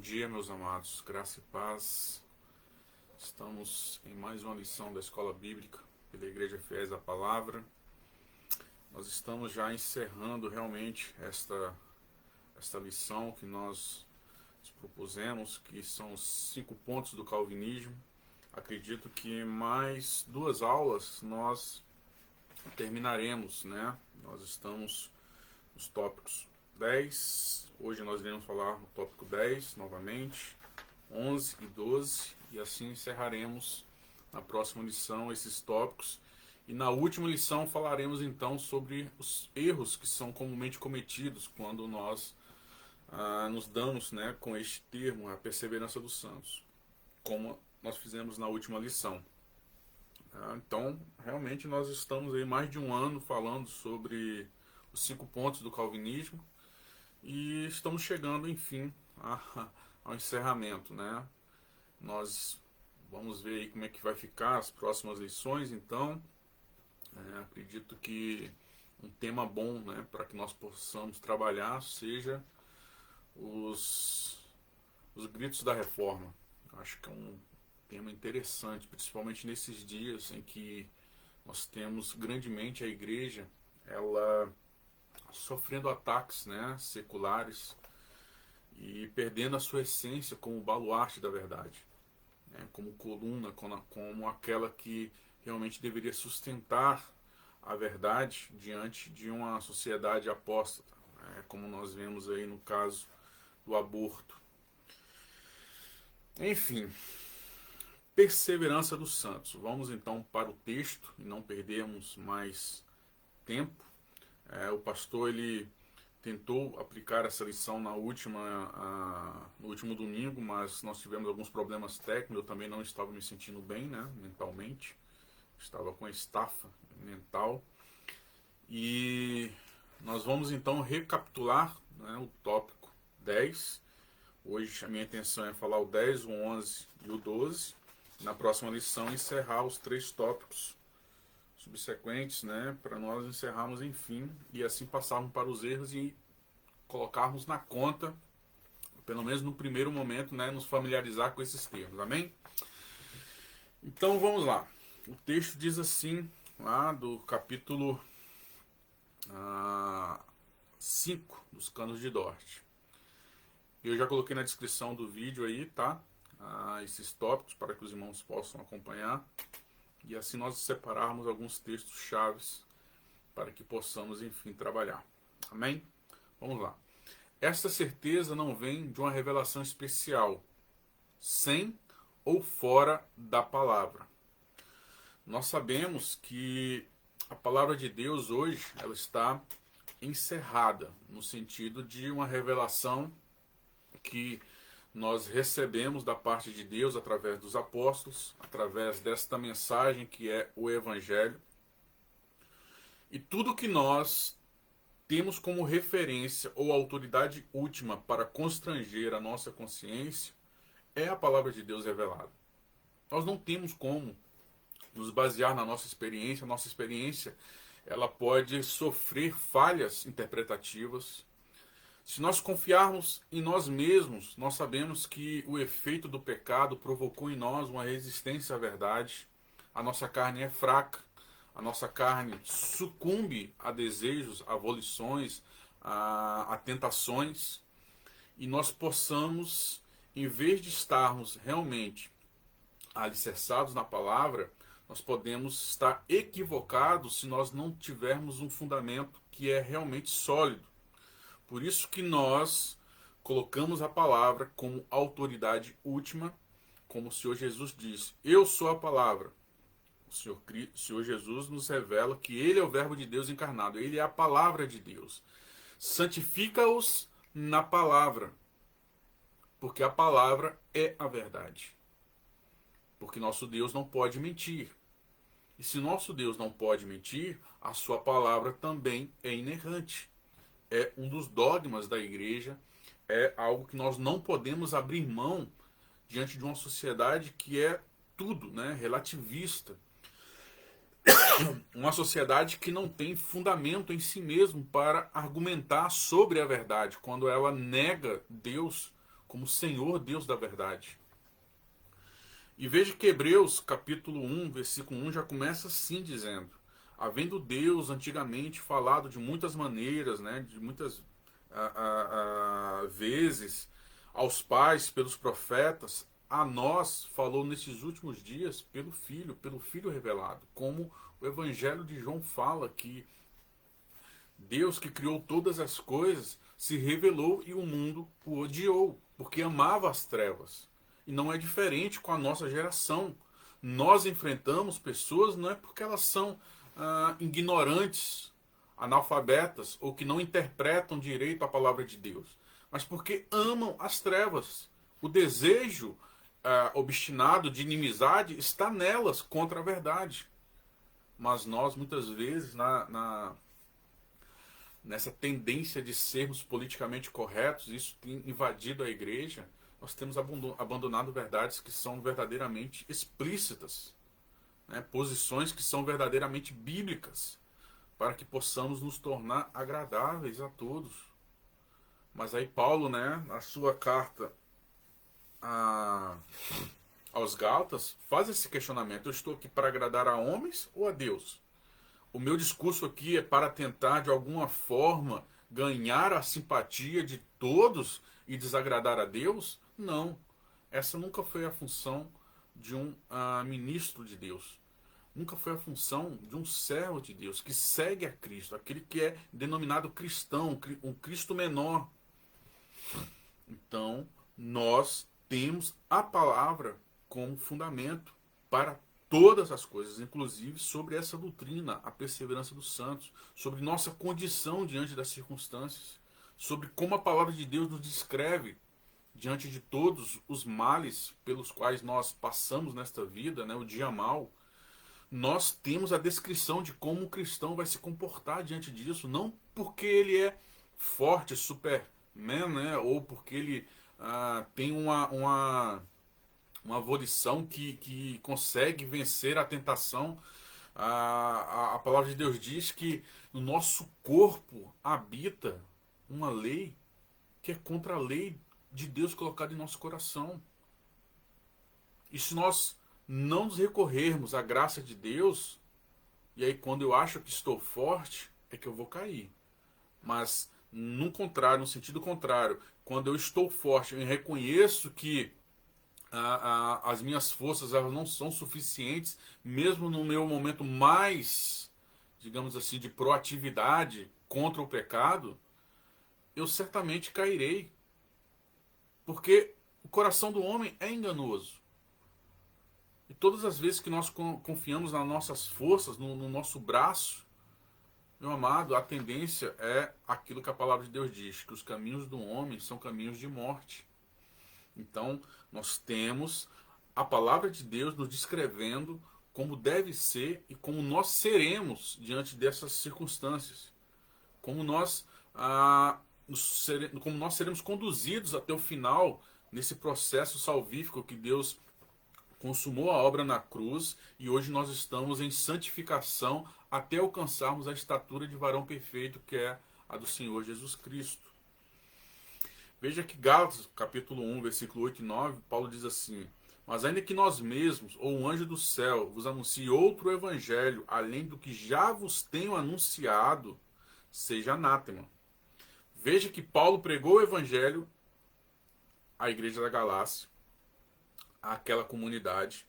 dia, meus amados, graça e paz. Estamos em mais uma lição da Escola Bíblica pela Igreja Fiéis à Palavra. Nós estamos já encerrando realmente esta lição que nós nos propusemos, que são os 5 pontos do calvinismo. Acredito que mais 2 aulas nós terminaremos, né? Nós estamos nos tópicos 10, hoje nós iremos falar no tópico 10 novamente, 11 e 12, e assim encerraremos na próxima lição esses tópicos. E na última lição falaremos então sobre os erros que são comumente cometidos quando nós nos damos, né, com este termo, a perseverança dos santos, como nós fizemos na última lição. Então, realmente nós estamos aí mais de um ano falando sobre os 5 pontos do calvinismo e estamos chegando, enfim, ao encerramento, né? Nós vamos ver aí como é que vai ficar as próximas lições, então acredito que um tema bom, né, para que nós possamos trabalhar seja os gritos da reforma. Acho que é um tema interessante, principalmente nesses dias em que nós temos grandemente a igreja, ela sofrendo ataques, né, seculares e perdendo a sua essência como baluarte da verdade, né, como coluna, como aquela que realmente deveria sustentar a verdade diante de uma sociedade apóstata, né, como nós vemos aí no caso do aborto. Enfim, perseverança dos santos. Vamos então para o texto e não perdermos mais tempo. O pastor ele tentou aplicar essa lição no último domingo, mas nós tivemos alguns problemas técnicos. Eu também não estava me sentindo bem, né, mentalmente. Estava com estafa mental. E nós vamos então recapitular, né, o tópico 10. Hoje a minha intenção é falar o 10, o 11 e o 12. Na próxima lição encerrar os 3 tópicos subsequentes, né, para nós encerrarmos enfim e assim passarmos para os erros e colocarmos na conta, pelo menos no primeiro momento, né, nos familiarizar com esses termos, amém? Então vamos lá. O texto diz assim, lá do capítulo 5 dos Canos de Dort. Eu já coloquei na descrição do vídeo aí, tá? Esses tópicos para que os irmãos possam acompanhar. E assim nós separarmos alguns textos chaves para que possamos, enfim, trabalhar. Amém? Vamos lá. Esta certeza não vem de uma revelação especial, sem ou fora da palavra. Nós sabemos que a palavra de Deus hoje ela está encerrada, no sentido de uma revelação que nós recebemos da parte de Deus através dos apóstolos, através desta mensagem que é o Evangelho. E tudo que nós temos como referência ou autoridade última para constranger a nossa consciência é a palavra de Deus revelada. Nós não temos como nos basear na nossa experiência. A nossa experiência ela pode sofrer falhas interpretativas. Se nós confiarmos em nós mesmos, nós sabemos que o efeito do pecado provocou em nós uma resistência à verdade. A nossa carne é fraca, a nossa carne sucumbe a desejos, a volições, a tentações, e nós possamos, em vez de estarmos realmente alicerçados na palavra, nós podemos estar equivocados se nós não tivermos um fundamento que é realmente sólido. Por isso que nós colocamos a palavra como autoridade última, como o Senhor Jesus disse, eu sou a palavra. O Senhor Jesus nos revela que Ele é o verbo de Deus encarnado, Ele é a palavra de Deus. Santifica-os na palavra, porque a palavra é a verdade. Porque nosso Deus não pode mentir. E se nosso Deus não pode mentir, a sua palavra também é inerrante. É um dos dogmas da igreja, é algo que nós não podemos abrir mão diante de uma sociedade que é tudo, né, relativista. Uma sociedade que não tem fundamento em si mesmo para argumentar sobre a verdade, quando ela nega Deus como Senhor Deus da verdade. E veja que Hebreus capítulo 1, versículo 1 já começa assim dizendo: havendo Deus antigamente falado de muitas maneiras, né, de muitas vezes aos pais pelos profetas, a nós falou nesses últimos dias pelo Filho revelado, como o Evangelho de João fala que Deus que criou todas as coisas se revelou e o mundo o odiou, porque amava as trevas. E não é diferente com a nossa geração. Nós enfrentamos pessoas não é porque elas são ignorantes, analfabetas ou que não interpretam direito a palavra de Deus, mas porque amam as trevas. O desejo obstinado de inimizade está nelas contra a verdade. Mas nós muitas vezes nessa tendência de sermos politicamente corretos, isso tem invadido a igreja, nós temos abandonado verdades que são verdadeiramente explícitas, né? Posições que são verdadeiramente bíblicas, para que possamos nos tornar agradáveis a todos. Mas aí Paulo, né, na sua carta aos Gálatas, faz esse questionamento: eu estou aqui para agradar a homens ou a Deus? O meu discurso aqui é para tentar, de alguma forma, ganhar a simpatia de todos e desagradar a Deus? Não. Essa nunca foi a função de um ministro de Deus. Nunca foi a função de um servo de Deus que segue a Cristo, aquele que é denominado cristão, um Cristo menor. Então, nós temos a palavra como fundamento para todas as coisas, inclusive sobre essa doutrina, a perseverança dos santos, sobre nossa condição diante das circunstâncias, sobre como a palavra de Deus nos descreve diante de todos os males pelos quais nós passamos nesta vida, né, o dia mau. Nós temos a descrição de como o cristão vai se comportar diante disso, não porque ele é forte, Superman, né, ou porque ele tem uma volição que consegue vencer a tentação. A palavra de Deus diz que no nosso corpo habita uma lei que é contra a lei de Deus colocada em nosso coração. E se nós não nos recorrermos à graça de Deus, e aí quando eu acho que estou forte, é que eu vou cair. Mas no sentido contrário, quando eu estou forte, eu reconheço que as minhas forças elas não são suficientes, mesmo no meu momento mais, digamos assim, de proatividade contra o pecado, eu certamente cairei. Porque o coração do homem é enganoso. E todas as vezes que nós confiamos nas nossas forças, no nosso braço, meu amado, a tendência é aquilo que a palavra de Deus diz, que os caminhos do homem são caminhos de morte. Então, nós temos a palavra de Deus nos descrevendo como deve ser e como nós seremos diante dessas circunstâncias. Como nós seremos conduzidos até o final nesse processo salvífico que Deus consumou a obra na cruz e hoje nós estamos em santificação até alcançarmos a estatura de varão perfeito que é a do Senhor Jesus Cristo. Veja que Gálatas, capítulo 1, versículo 8 e 9, Paulo diz assim: mas ainda que nós mesmos, ou um anjo do céu, vos anuncie outro evangelho, além do que já vos tenho anunciado, seja anátema. Veja que Paulo pregou o evangelho à igreja da Galácia, àquela comunidade,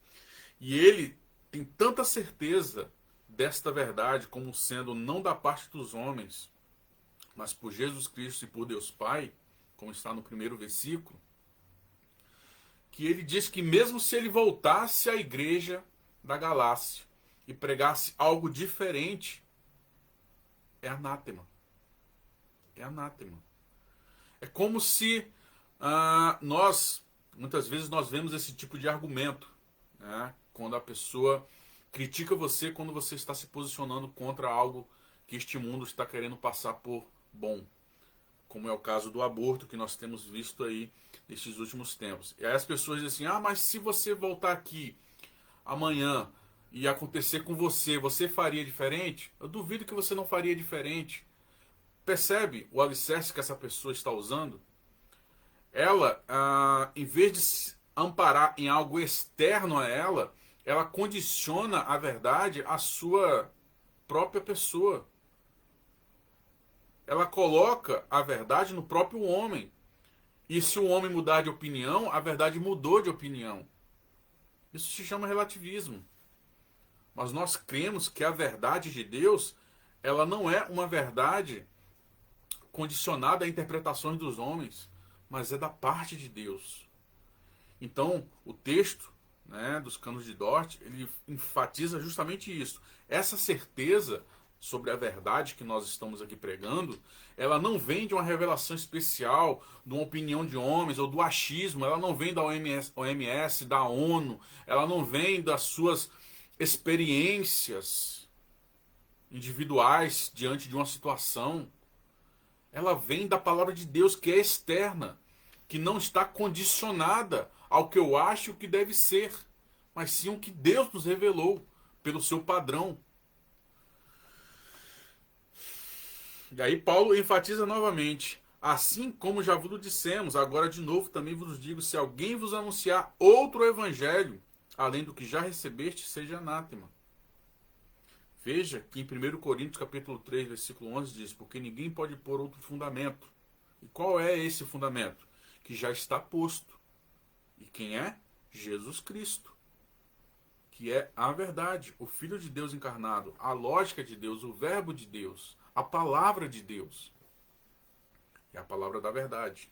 e ele tem tanta certeza desta verdade como sendo não da parte dos homens, mas por Jesus Cristo e por Deus Pai, como está no primeiro versículo, que ele diz que mesmo se ele voltasse à igreja da Galácia e pregasse algo diferente, é anátema. É anátema. É como se muitas vezes nós vemos esse tipo de argumento, né? Quando a pessoa critica você quando você está se posicionando contra algo que este mundo está querendo passar por bom, como é o caso do aborto que nós temos visto aí nesses últimos tempos. E aí as pessoas dizem assim: mas se você voltar aqui amanhã e acontecer com você, você faria diferente? Eu duvido que você não faria diferente. Percebe o alicerce que essa pessoa está usando? ela, em vez de se amparar em algo externo a ela, ela condiciona a verdade à sua própria pessoa. Ela coloca a verdade no próprio homem. E se o homem mudar de opinião, a verdade mudou de opinião. Isso se chama relativismo. Mas nós cremos que a verdade de Deus, ela não é uma verdade condicionada a interpretações dos homens, mas é da parte de Deus. Então, o texto, né, dos Canos de Dort, ele enfatiza justamente isso. Essa certeza sobre a verdade que nós estamos aqui pregando, ela não vem de uma revelação especial, de uma opinião de homens ou do achismo, ela não vem da OMS, da ONU, ela não vem das suas experiências individuais diante de uma situação. Ela vem da palavra de Deus, que é externa, que não está condicionada ao que eu acho que deve ser, mas sim o que Deus nos revelou pelo seu padrão. E aí Paulo enfatiza novamente: assim como já vos dissemos, agora de novo também vos digo, se alguém vos anunciar outro evangelho, além do que já recebeste, seja anátema. Veja que em 1 Coríntios capítulo 3, versículo 11 diz: porque ninguém pode pôr outro fundamento. E qual é esse fundamento? Que já está posto. E quem é? Jesus Cristo. Que é a verdade, o Filho de Deus encarnado, a lógica de Deus, o verbo de Deus, a palavra de Deus. É a palavra da verdade.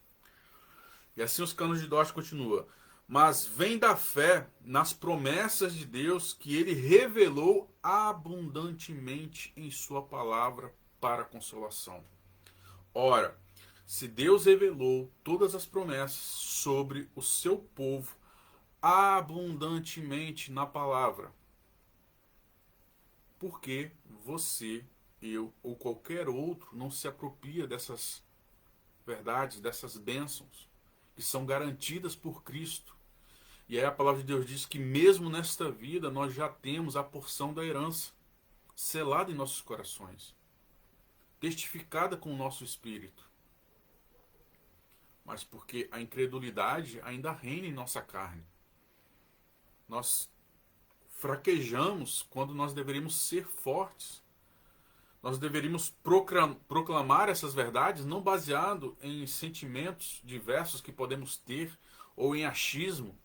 E assim os Canos de Dort continua: mas vem da fé nas promessas de Deus que ele revelou abundantemente em sua palavra para consolação. Ora, se Deus revelou todas as promessas sobre o seu povo abundantemente na palavra, por que você, eu ou qualquer outro não se apropria dessas verdades, dessas bênçãos que são garantidas por Cristo? E aí a palavra de Deus diz que mesmo nesta vida nós já temos a porção da herança selada em nossos corações, testificada com o nosso espírito. Mas porque a incredulidade ainda reina em nossa carne. Nós fraquejamos quando nós deveríamos ser fortes. Nós deveríamos proclamar essas verdades não baseado em sentimentos diversos que podemos ter ou em achismo.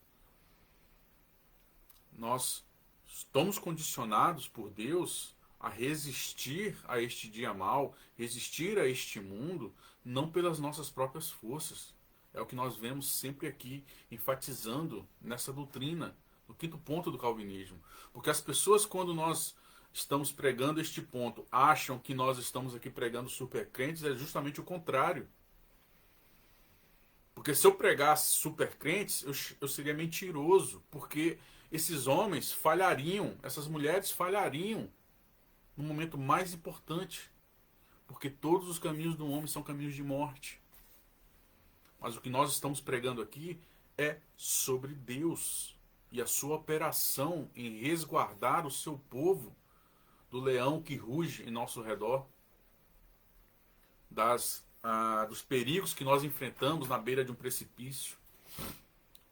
Nós estamos condicionados por Deus a resistir a este dia mau, resistir a este mundo, não pelas nossas próprias forças. É o que nós vemos sempre aqui, enfatizando nessa doutrina, no quinto ponto do calvinismo. Porque as pessoas, quando nós estamos pregando este ponto, acham que nós estamos aqui pregando supercrentes, é justamente o contrário. Porque se eu pregasse supercrentes, eu seria mentiroso, porque esses homens falhariam, essas mulheres falhariam no momento mais importante, porque todos os caminhos do homem são caminhos de morte. Mas o que nós estamos pregando aqui é sobre Deus e a sua operação em resguardar o seu povo do leão que ruge em nosso redor, dos perigos que nós enfrentamos na beira de um precipício,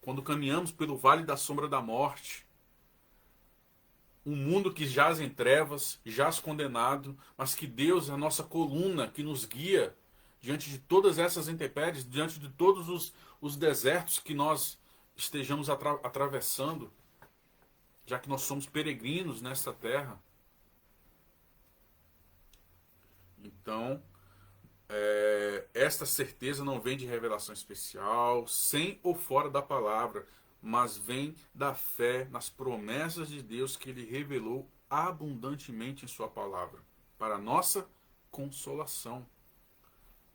quando caminhamos pelo vale da sombra da morte, um mundo que jaz em trevas, jaz condenado, mas que Deus é a nossa coluna que nos guia diante de todas essas intempéries, diante de todos os desertos que nós estejamos atravessando, já que nós somos peregrinos nesta terra. Então, esta certeza não vem de revelação especial, sem ou fora da palavra, mas vem da fé nas promessas de Deus que ele revelou abundantemente em sua palavra, para a nossa consolação.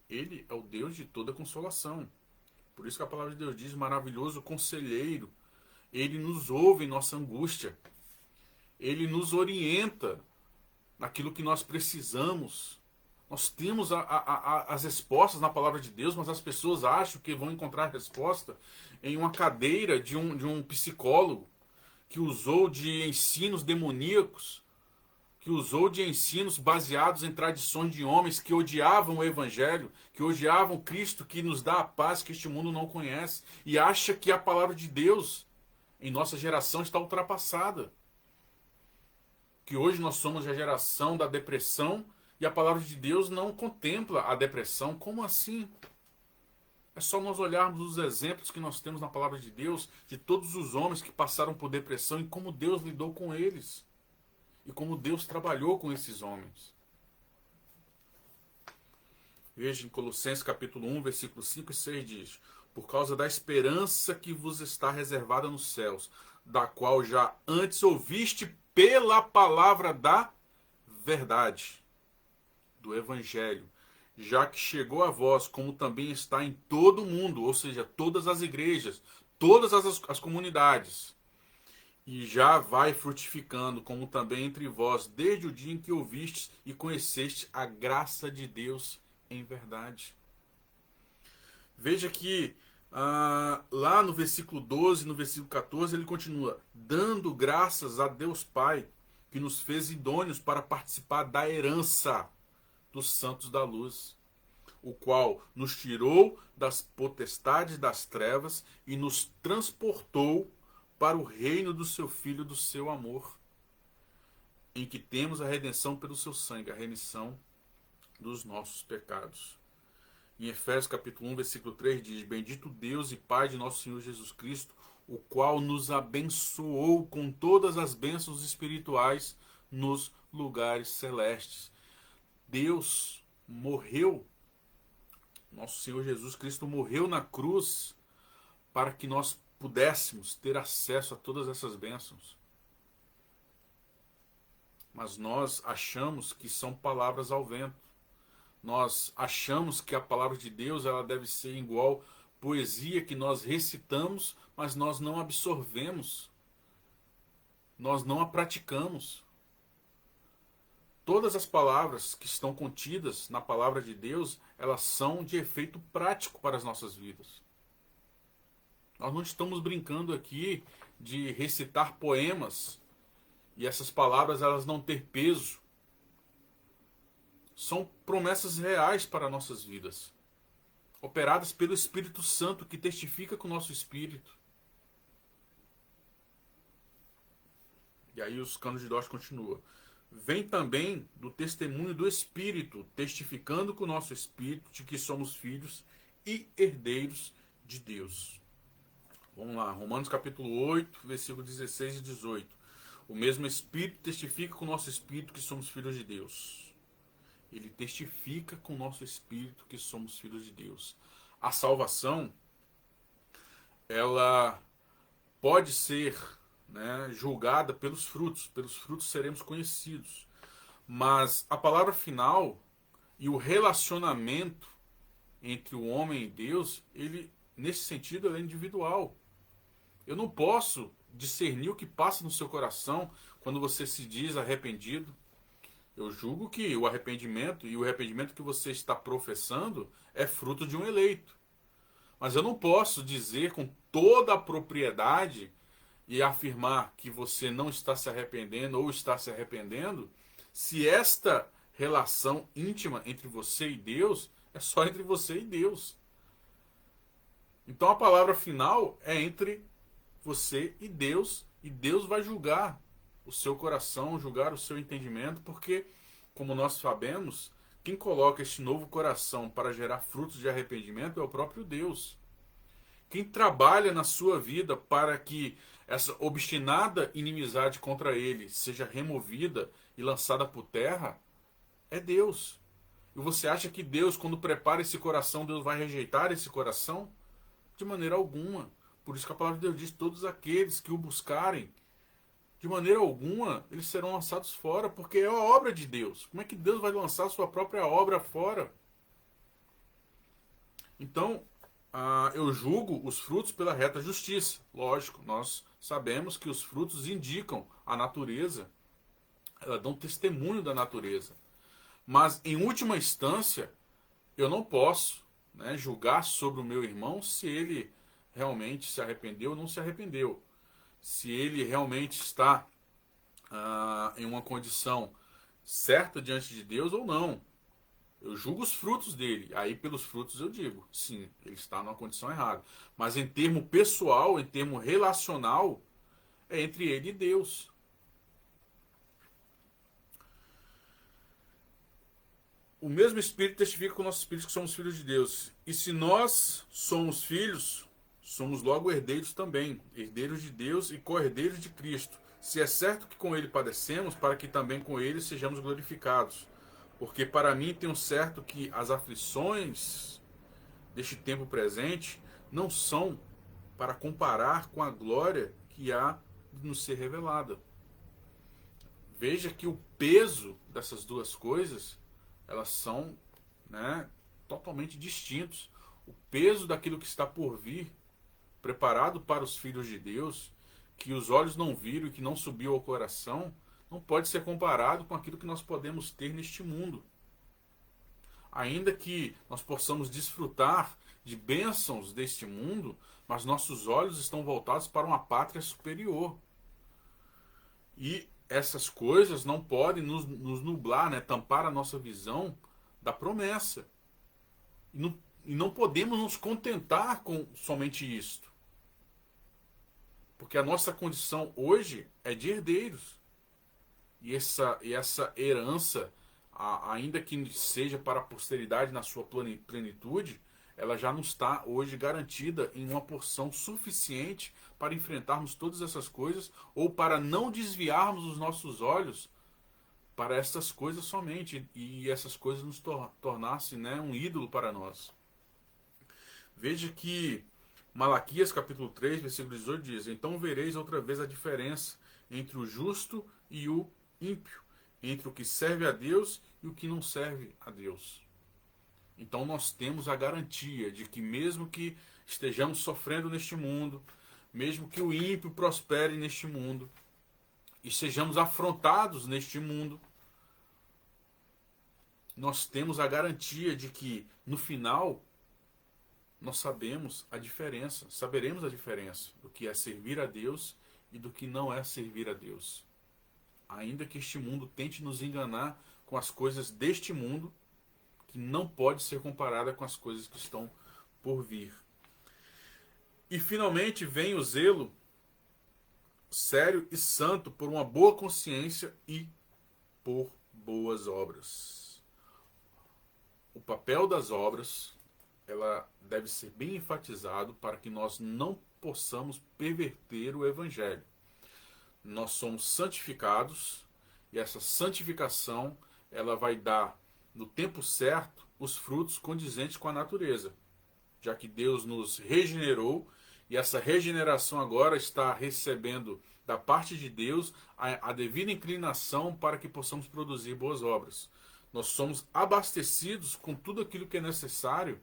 Ele é o Deus de toda consolação. Por isso que a palavra de Deus diz: maravilhoso conselheiro. Ele nos ouve em nossa angústia. Ele nos orienta naquilo que nós precisamos. Nós temos as respostas na palavra de Deus, mas as pessoas acham que vão encontrar resposta em uma cadeira de um psicólogo que usou de ensinos demoníacos, que usou de ensinos baseados em tradições de homens que odiavam o Evangelho, que odiavam Cristo, que nos dá a paz que este mundo não conhece, e acha que a palavra de Deus em nossa geração está ultrapassada. Que hoje nós somos a geração da depressão e a palavra de Deus não contempla a depressão. Como assim? É só nós olharmos os exemplos que nós temos na palavra de Deus, de todos os homens que passaram por depressão e como Deus lidou com eles. E como Deus trabalhou com esses homens. Veja em Colossenses capítulo 1, versículos 5 e 6 diz: por causa da esperança que vos está reservada nos céus, da qual já antes ouviste pela palavra da verdade, do Evangelho, já que chegou a vós, como também está em todo o mundo, ou seja, todas as igrejas, todas as comunidades, e já vai frutificando, como também entre vós, desde o dia em que ouvistes e conheceste a graça de Deus em verdade. Veja que lá no versículo 12, no versículo 14, ele continua: dando graças a Deus Pai, que nos fez idôneos para participar da herança dos santos da luz, o qual nos tirou das potestades das trevas e nos transportou para o reino do seu Filho, do seu amor, em que temos a redenção pelo seu sangue, a remissão dos nossos pecados. Em Efésios capítulo 1, versículo 3 diz: bendito Deus e Pai de nosso Senhor Jesus Cristo, o qual nos abençoou com todas as bênçãos espirituais nos lugares celestes. Deus morreu, nosso Senhor Jesus Cristo morreu na cruz para que nós pudéssemos ter acesso a todas essas bênçãos. Mas nós achamos que são palavras ao vento. Nós achamos que a palavra de Deus ela deve ser igual poesia que nós recitamos, mas nós não absorvemos. Nós não a praticamos. Todas as palavras que estão contidas na palavra de Deus, elas são de efeito prático para as nossas vidas. Nós não estamos brincando aqui de recitar poemas e essas palavras elas não ter peso. São promessas reais para nossas vidas, operadas pelo Espírito Santo, que testifica com o nosso espírito. E aí os canos de Dort continua: vem também do testemunho do Espírito, testificando com o nosso espírito de que somos filhos e herdeiros de Deus. Vamos lá, Romanos capítulo 8, versículos 16 e 18. O mesmo Espírito testifica com o nosso espírito que somos filhos de Deus. Ele testifica com o nosso espírito que somos filhos de Deus. A salvação, ela pode ser, julgada pelos frutos seremos conhecidos. Mas a palavra final e o relacionamento entre o homem e Deus, ele, nesse sentido, ele é individual. Eu não posso discernir o que passa no seu coração quando você se diz arrependido. Eu julgo que o arrependimento e o arrependimento que você está professando é fruto de um eleito. Mas eu não posso dizer com toda a propriedade e afirmar que você não está se arrependendo ou está se arrependendo se esta relação íntima entre você e Deus é só entre você e Deus. Então a palavra final é entre você e Deus vai julgar o seu coração, julgar o seu entendimento, porque, como nós sabemos, quem coloca este novo coração para gerar frutos de arrependimento é o próprio Deus. Quem trabalha na sua vida para que essa obstinada inimizade contra ele seja removida e lançada por terra é Deus. E você acha que Deus, quando prepara esse coração, Deus vai rejeitar esse coração? De maneira alguma. Por isso que a palavra de Deus diz: todos aqueles que o buscarem, de maneira alguma, eles serão lançados fora, porque é a obra de Deus. Como é que Deus vai lançar a sua própria obra fora? Então, eu julgo os frutos pela reta justiça. Lógico, nós sabemos que os frutos indicam a natureza, elas dão testemunho da natureza. Mas, em última instância, eu não posso julgar sobre o meu irmão se ele realmente se arrependeu ou não se arrependeu. Se ele realmente está em uma condição certa diante de Deus ou não. Eu julgo os frutos dele. Aí, pelos frutos, eu digo, sim, ele está numa condição errada. Mas em termo pessoal, em termo relacional, é entre ele e Deus. O mesmo Espírito testifica com o nosso Espírito que somos filhos de Deus. E se nós somos filhos, somos logo herdeiros também. Herdeiros de Deus e co-herdeiros de Cristo. Se é certo que com ele padecemos, para que também com ele sejamos glorificados. Porque para mim tenho certo que as aflições deste tempo presente não são para comparar com a glória que há de nos ser revelada. Veja que o peso dessas duas coisas, elas são, né, totalmente distintos. O peso daquilo que está por vir, preparado para os filhos de Deus, que os olhos não viram e que não subiu ao coração, não pode ser comparado com aquilo que nós podemos ter neste mundo. Ainda que nós possamos desfrutar de bênçãos deste mundo, mas nossos olhos estão voltados para uma pátria superior. E essas coisas não podem nos nublar, né, tampar a nossa visão da promessa. E não podemos nos contentar com somente isto. Porque a nossa condição hoje é de herdeiros. E essa herança, ainda que seja para a posteridade na sua plenitude, ela já não está hoje garantida em uma porção suficiente para enfrentarmos todas essas coisas ou para não desviarmos os nossos olhos para essas coisas somente e essas coisas nos tornassem, né, um ídolo para nós. Veja que Malaquias capítulo 3, versículo 18 diz: Então vereis outra vez a diferença entre o justo e o ímpio, entre o que serve a Deus e o que não serve a Deus. Então nós temos a garantia de que mesmo que estejamos sofrendo neste mundo, mesmo que o ímpio prospere neste mundo, e sejamos afrontados neste mundo, nós temos a garantia de que no final nós saberemos a diferença do que é servir a Deus e do que não é servir a Deus. Ainda que este mundo tente nos enganar com as coisas deste mundo, que não pode ser comparada com as coisas que estão por vir. E finalmente vem o zelo sério e santo por uma boa consciência e por boas obras. O papel das obras, ela deve ser bem enfatizado para que nós não possamos perverter o evangelho. Nós somos santificados e essa santificação, ela vai dar no tempo certo os frutos condizentes com a natureza, já que Deus nos regenerou e essa regeneração agora está recebendo da parte de Deus a devida inclinação para que possamos produzir boas obras. Nós somos abastecidos com tudo aquilo que é necessário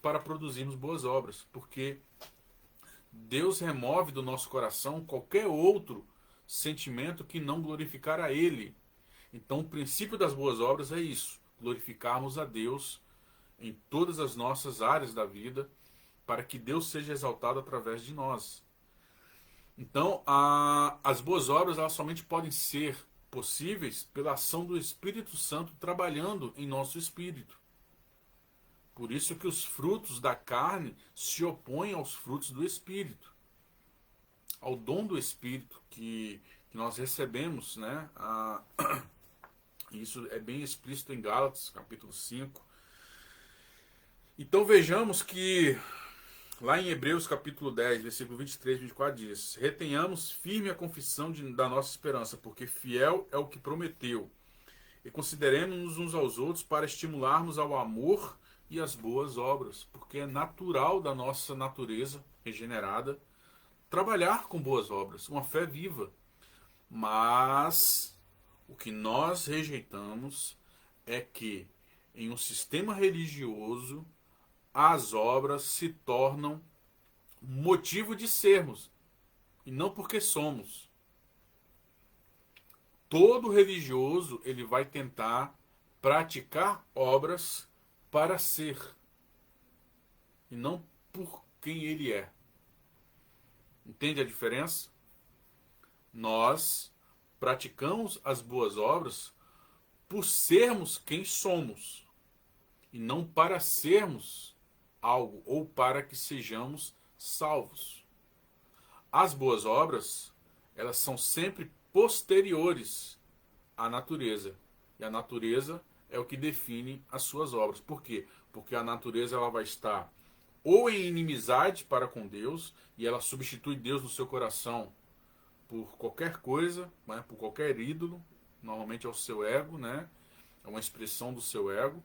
para produzirmos boas obras, porque Deus remove do nosso coração qualquer outro sentimento que não glorificar a Ele. Então o princípio das boas obras é isso: glorificarmos a Deus em todas as nossas áreas da vida, para que Deus seja exaltado através de nós. Então, as boas obras, elas somente podem ser possíveis pela ação do Espírito Santo trabalhando em nosso espírito. Por isso que os frutos da carne se opõem aos frutos do Espírito, ao dom do Espírito que nós recebemos, né? Isso é bem explícito em Gálatas, capítulo 5. Então vejamos que lá em Hebreus capítulo 10, versículo 23 e 24 diz: Retenhamos firme a confissão da nossa esperança, porque fiel é o que prometeu. E consideremos-nos uns aos outros para estimularmos ao amor e às boas obras, porque é natural da nossa natureza regenerada trabalhar com boas obras, uma fé viva. Mas o que nós rejeitamos é que em um sistema religioso as obras se tornam motivo de sermos e não porque somos. Todo religioso, ele vai tentar praticar obras para ser e não por quem ele é. Entende a diferença? Nós praticamos as boas obras por sermos quem somos, e não para sermos algo, ou para que sejamos salvos. As boas obras, elas são sempre posteriores à natureza. E a natureza é o que define as suas obras. Por quê? Porque a natureza ela vai estar ou em inimizade para com Deus, e ela substitui Deus no seu coração por qualquer coisa, né, por qualquer ídolo, normalmente é o seu ego, né, é uma expressão do seu ego,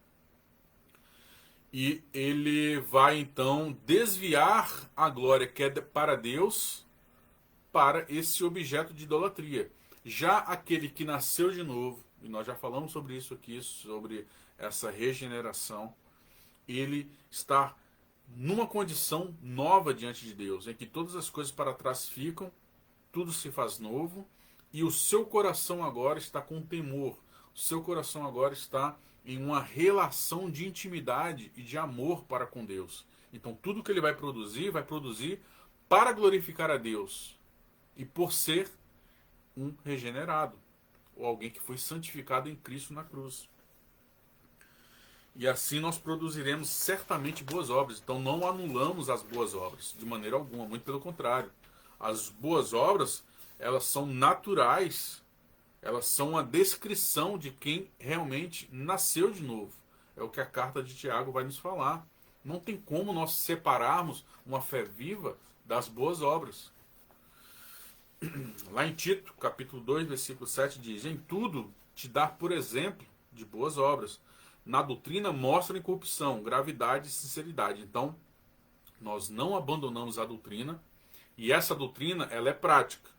e ele vai então desviar a glória que é para Deus para esse objeto de idolatria. Já aquele que nasceu de novo, e nós já falamos sobre isso aqui, sobre essa regeneração, ele está numa condição nova diante de Deus, em que todas as coisas para trás ficam, tudo se faz novo, e o seu coração agora está com temor, o seu coração agora está em uma relação de intimidade e de amor para com Deus. Então tudo que ele vai produzir para glorificar a Deus, e por ser um regenerado, ou alguém que foi santificado em Cristo na cruz. E assim nós produziremos certamente boas obras. Então não anulamos as boas obras, de maneira alguma, muito pelo contrário. As boas obras, elas são naturais, elas são uma descrição de quem realmente nasceu de novo. É o que a carta de Tiago vai nos falar. Não tem como nós separarmos uma fé viva das boas obras. Lá em Tito, capítulo 2, versículo 7, diz: em tudo te dar por exemplo de boas obras. Na doutrina mostra incorrupção, gravidade e sinceridade. Então, nós não abandonamos a doutrina, e essa doutrina ela é prática.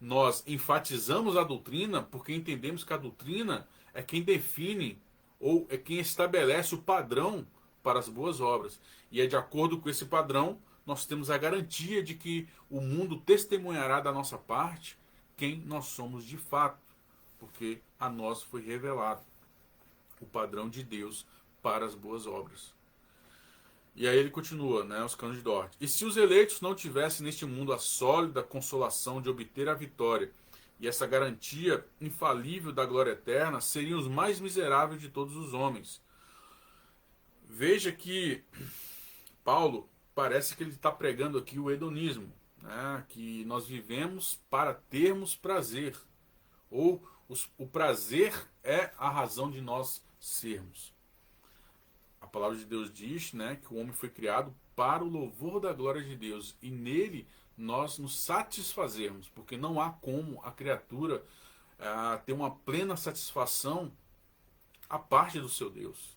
Nós enfatizamos a doutrina porque entendemos que a doutrina é quem define ou é quem estabelece o padrão para as boas obras. E é de acordo com esse padrão nós temos a garantia de que o mundo testemunhará da nossa parte quem nós somos de fato, porque a nós foi revelado o padrão de Deus para as boas obras. E aí ele continua, né, os canos de Dort. E se os eleitos não tivessem neste mundo a sólida consolação de obter a vitória e essa garantia infalível da glória eterna, seriam os mais miseráveis de todos os homens. Veja que Paulo parece que ele está pregando aqui o hedonismo, né, que nós vivemos para termos prazer, ou o prazer é a razão de nós sermos. A palavra de Deus diz, né, que o homem foi criado para o louvor da glória de Deus, e nele nós nos satisfazermos, porque não há como a criatura ter uma plena satisfação à parte do seu Deus.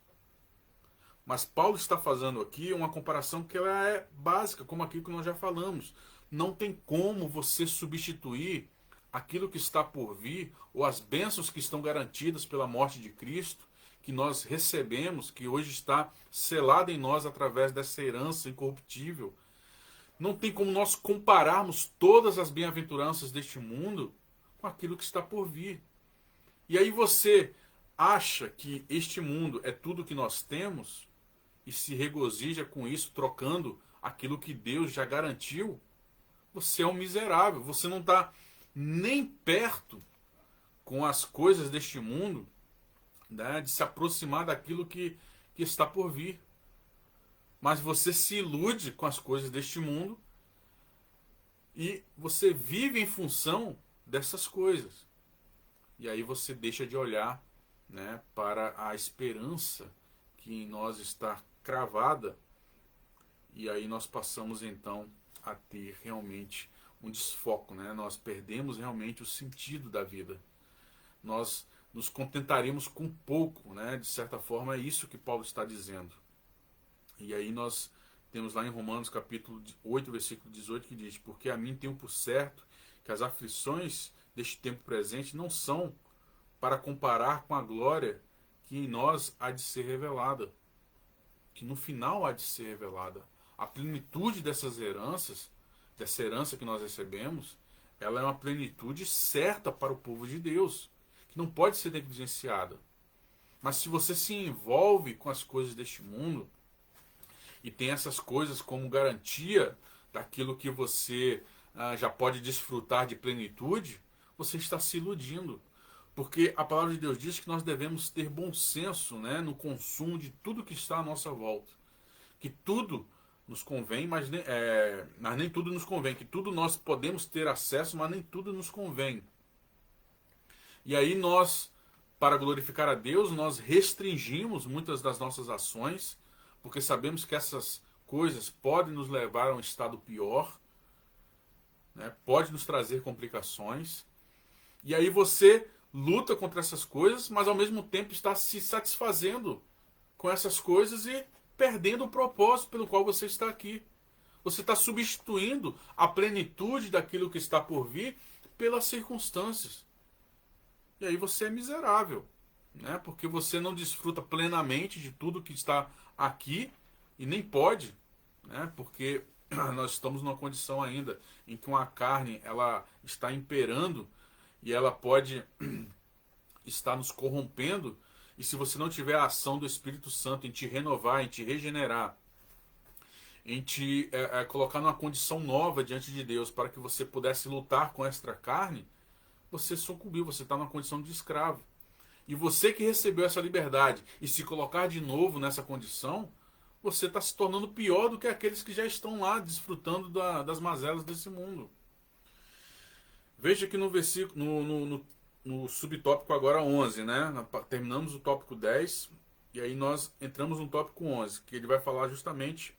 Mas Paulo está fazendo aqui uma comparação que ela é básica, como aquilo que nós já falamos. Não tem como você substituir aquilo que está por vir, ou as bênçãos que estão garantidas pela morte de Cristo, que nós recebemos, que hoje está selada em nós através dessa herança incorruptível. Não tem como nós compararmos todas as bem-aventuranças deste mundo com aquilo que está por vir. E aí você acha que este mundo é tudo que nós temos e se regozija com isso, trocando aquilo que Deus já garantiu? Você é um miserável, você não está nem perto com as coisas deste mundo, né, de se aproximar daquilo que está por vir. Mas você se ilude com as coisas deste mundo e você vive em função dessas coisas. E aí você deixa de olhar, né, para a esperança que em nós está cravada, e aí nós passamos então a ter realmente um desfoco, né? Nós perdemos realmente o sentido da vida. Nós nos contentaremos com pouco, né? De certa forma é isso que Paulo está dizendo. E aí nós temos lá em Romanos capítulo 8, versículo 18, que diz: porque a mim tenho por certo que as aflições deste tempo presente não são para comparar com a glória que em nós há de ser revelada. Que no final há de ser revelada. A plenitude dessas heranças, dessa herança que nós recebemos, ela é uma plenitude certa para o povo de Deus, que não pode ser negligenciada. Mas se você se envolve com as coisas deste mundo e tem essas coisas como garantia daquilo que você já pode desfrutar de plenitude, você está se iludindo. Porque a palavra de Deus diz que nós devemos ter bom senso, né, no consumo de tudo que está à nossa volta. Que tudo nos convém, mas nem tudo nos convém. Que tudo nós podemos ter acesso, mas nem tudo nos convém. E aí nós, para glorificar a Deus, nós restringimos muitas das nossas ações, porque sabemos que essas coisas podem nos levar a um estado pior, né, pode nos trazer complicações. E aí você luta contra essas coisas, mas ao mesmo tempo está se satisfazendo com essas coisas e perdendo o propósito pelo qual você está aqui. Você está substituindo a plenitude daquilo que está por vir pelas circunstâncias. E aí você é miserável, né? Porque você não desfruta plenamente de tudo que está aqui e nem pode, né? Porque nós estamos numa condição ainda em que uma carne ela está imperando e ela pode estar nos corrompendo, e se você não tiver a ação do Espírito Santo em te renovar, em te regenerar, em te colocar numa condição nova diante de Deus para que você pudesse lutar com esta carne, você sucumbiu, você está numa condição de escravo. E você que recebeu essa liberdade e se colocar de novo nessa condição, você está se tornando pior do que aqueles que já estão lá desfrutando das mazelas desse mundo. Veja que no versículo, no subtópico agora 11, né? Terminamos o tópico 10 e aí nós entramos no tópico 11, que ele vai falar justamente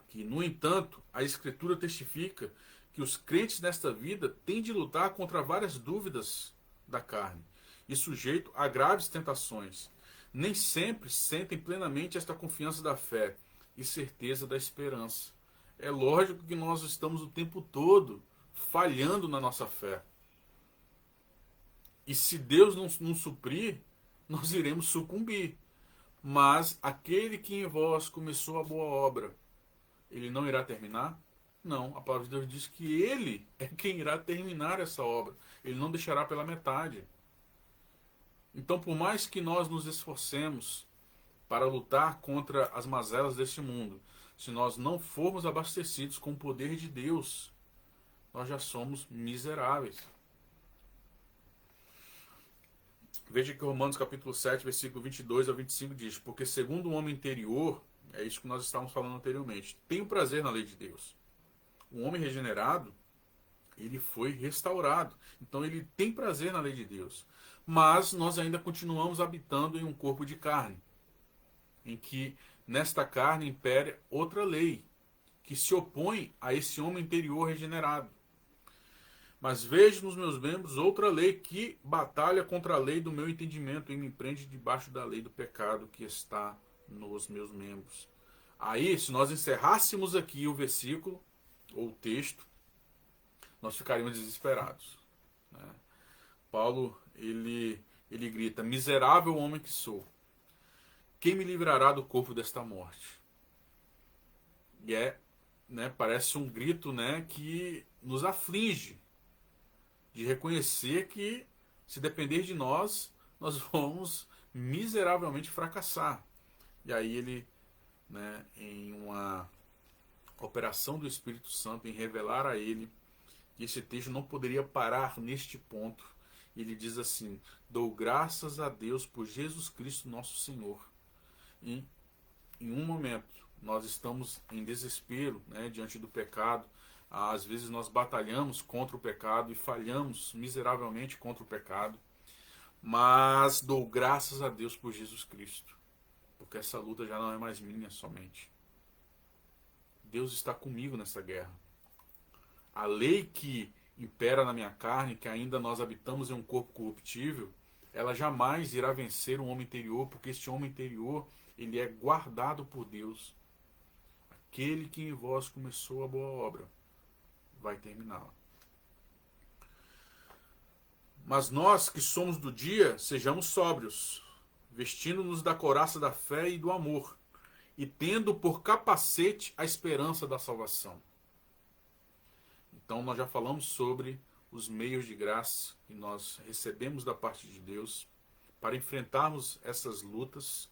que, no entanto, a Escritura testifica que os crentes nesta vida têm de lutar contra várias dúvidas da carne e sujeito a graves tentações. Nem sempre sentem plenamente esta confiança da fé e certeza da esperança. É lógico que nós estamos o tempo todo falhando na nossa fé. E se Deus não suprir, nós iremos sucumbir. Mas aquele que em vós começou a boa obra, ele não irá terminar? Não, a palavra de Deus diz que ele é quem irá terminar essa obra. Ele não deixará pela metade. Então, por mais que nós nos esforcemos para lutar contra as mazelas deste mundo, se nós não formos abastecidos com o poder de Deus, nós já somos miseráveis. Veja que Romanos capítulo 7, versículo 22 a 25 diz: porque segundo o homem interior, é isso que nós estávamos falando anteriormente, tem o prazer na lei de Deus. O homem regenerado, ele foi restaurado. Então ele tem prazer na lei de Deus. Mas nós ainda continuamos habitando em um corpo de carne, em que nesta carne impera outra lei, que se opõe a esse homem interior regenerado. Mas vejo nos meus membros outra lei que batalha contra a lei do meu entendimento e me prende debaixo da lei do pecado que está nos meus membros. Aí, se nós encerrássemos aqui o versículo, ou o texto, nós ficaríamos desesperados, né? Paulo, ele grita: miserável homem que sou, quem me livrará do corpo desta morte? E parece um grito, né, que nos aflige, de reconhecer que, se depender de nós, nós vamos miseravelmente fracassar. E aí ele, né, em uma operação do Espírito Santo, em revelar a ele que esse texto não poderia parar neste ponto, ele diz assim: dou graças a Deus por Jesus Cristo nosso Senhor. E em um momento nós estamos em desespero, né, diante do pecado. Às vezes nós batalhamos contra o pecado e falhamos miseravelmente contra o pecado. Mas dou graças a Deus por Jesus Cristo, porque essa luta já não é mais minha somente. Deus está comigo nessa guerra. A lei que impera na minha carne, que ainda nós habitamos em um corpo corruptível, ela jamais irá vencer o homem interior, porque este homem interior, ele é guardado por Deus. Aquele que em vós começou a boa obra vai terminá-la. Mas nós que somos do dia, sejamos sóbrios, vestindo-nos da couraça da fé e do amor, e tendo por capacete a esperança da salvação. Então nós já falamos sobre os meios de graça que nós recebemos da parte de Deus para enfrentarmos essas lutas,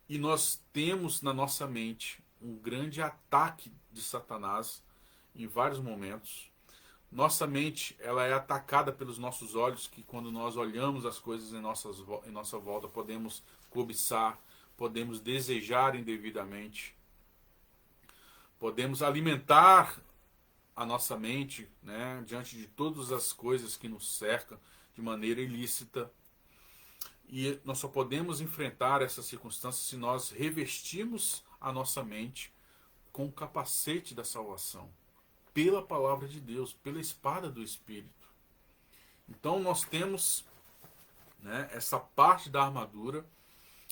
e nós temos na nossa mente um grande ataque de Satanás em vários momentos. Nossa mente, ela é atacada pelos nossos olhos, que quando nós olhamos as coisas em nossa volta, podemos cobiçar, podemos desejar indevidamente, podemos alimentar a nossa mente, né, diante de todas as coisas que nos cercam de maneira ilícita. E nós só podemos enfrentar essas circunstâncias se nós revestirmos a nossa mente com o capacete da salvação, pela palavra de Deus, pela espada do Espírito. Então nós temos, né, essa parte da armadura,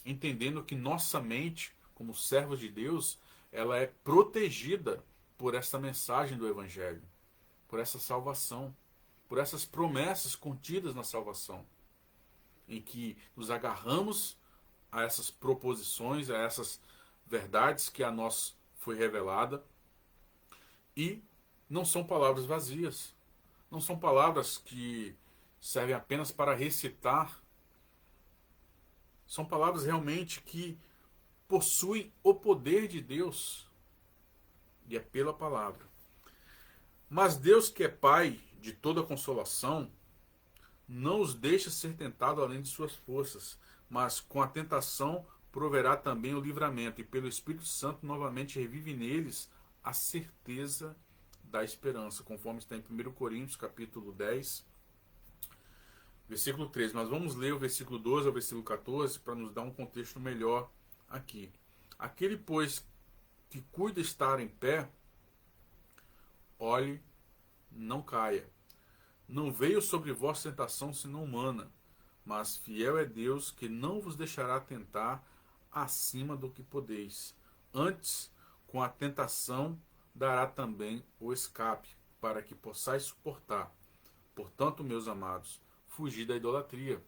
entendendo que nossa mente, como servos de Deus, ela é protegida por essa mensagem do Evangelho, por essa salvação, por essas promessas contidas na salvação, em que nos agarramos a essas proposições, a essas verdades que a nós foi revelada, e não são palavras vazias, não são palavras que servem apenas para recitar, são palavras realmente que possuem o poder de Deus, e é pela palavra. Mas Deus, que é Pai de toda consolação, não os deixa ser tentado além de suas forças, mas com a tentação proverá também o livramento, e pelo Espírito Santo novamente revive neles a certeza da esperança, conforme está em 1 Coríntios, capítulo 10, versículo 13. Mas vamos ler o versículo 12 ao versículo 14 para nos dar um contexto melhor aqui. Aquele, pois, que cuida estar em pé, olhe, não caia. Não veio sobre vós tentação senão humana, mas fiel é Deus, que não vos deixará tentar acima do que podeis. Antes, com a tentação, dará também o escape, para que possais suportar. Portanto, meus amados, fugi da idolatria.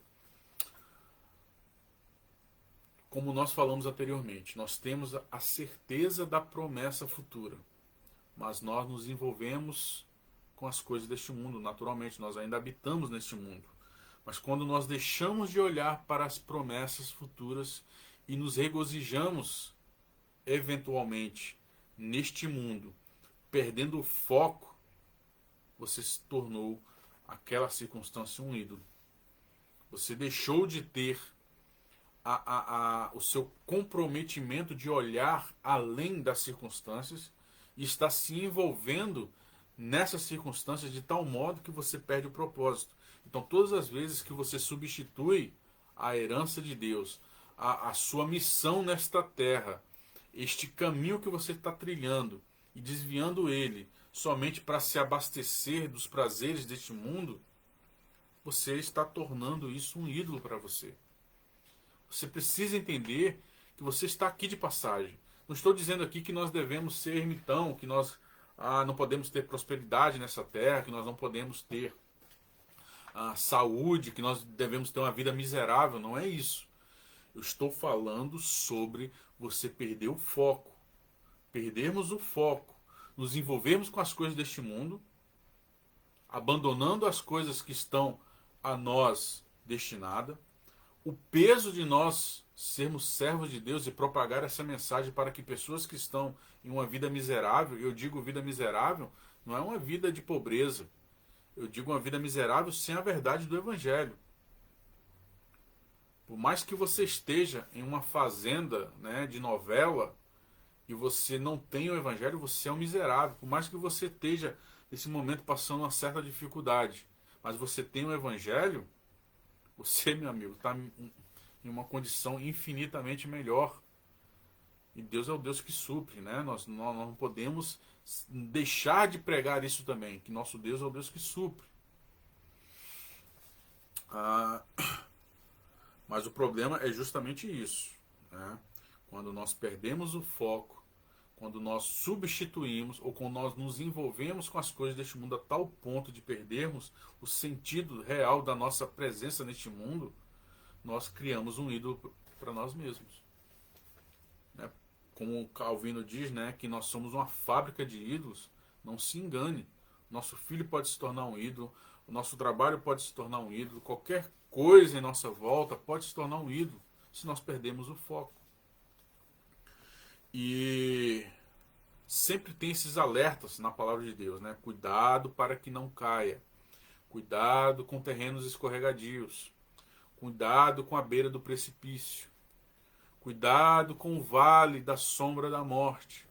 Como nós falamos anteriormente, nós temos a certeza da promessa futura, mas nós nos envolvemos com as coisas deste mundo. Naturalmente, nós ainda habitamos neste mundo. Mas quando nós deixamos de olhar para as promessas futuras e nos regozijamos, eventualmente, neste mundo, perdendo o foco, você se tornou aquela circunstância um ídolo. Você deixou de ter o seu comprometimento de olhar além das circunstâncias e está se envolvendo nessas circunstâncias de tal modo que você perde o propósito. Então, todas as vezes que você substitui a herança de Deus, a sua missão nesta terra, este caminho que você está trilhando e desviando ele somente para se abastecer dos prazeres deste mundo, você está tornando isso um ídolo para você. Você precisa entender que você está aqui de passagem. Não estou dizendo aqui que nós devemos ser ermitão, que nós não podemos ter prosperidade nessa terra, que nós não podemos ter saúde, que nós devemos ter uma vida miserável. Não é isso. Eu estou falando sobre você perder o foco. Perdermos o foco. Nos envolvermos com as coisas deste mundo, abandonando as coisas que estão a nós destinadas. O peso de nós sermos servos de Deus e propagar essa mensagem para que pessoas que estão em uma vida miserável, eu digo vida miserável, não é uma vida de pobreza, eu digo uma vida miserável sem a verdade do Evangelho. Por mais que você esteja em uma fazenda, né, de novela e você não tenha o Evangelho, você é um miserável. Por mais que você esteja nesse momento passando uma certa dificuldade, mas você tem o Evangelho, você, meu amigo, está em uma condição infinitamente melhor. E Deus é o Deus que supre, né? Nós não podemos deixar de pregar isso também, que nosso Deus é o Deus que supre. Mas o problema é justamente isso, né? Quando nós perdemos o foco, quando nós substituímos ou quando nós nos envolvemos com as coisas deste mundo a tal ponto de perdermos o sentido real da nossa presença neste mundo, nós criamos um ídolo para nós mesmos. Né? Como Calvino diz, né, que nós somos uma fábrica de ídolos, não se engane. Nosso filho pode se tornar um ídolo, o nosso trabalho pode se tornar um ídolo, qualquer coisa em nossa volta pode se tornar um ídolo, se nós perdemos o foco. E sempre tem esses alertas na palavra de Deus, né? Cuidado para que não caia. Cuidado com terrenos escorregadios. Cuidado com a beira do precipício. Cuidado com o vale da sombra da morte.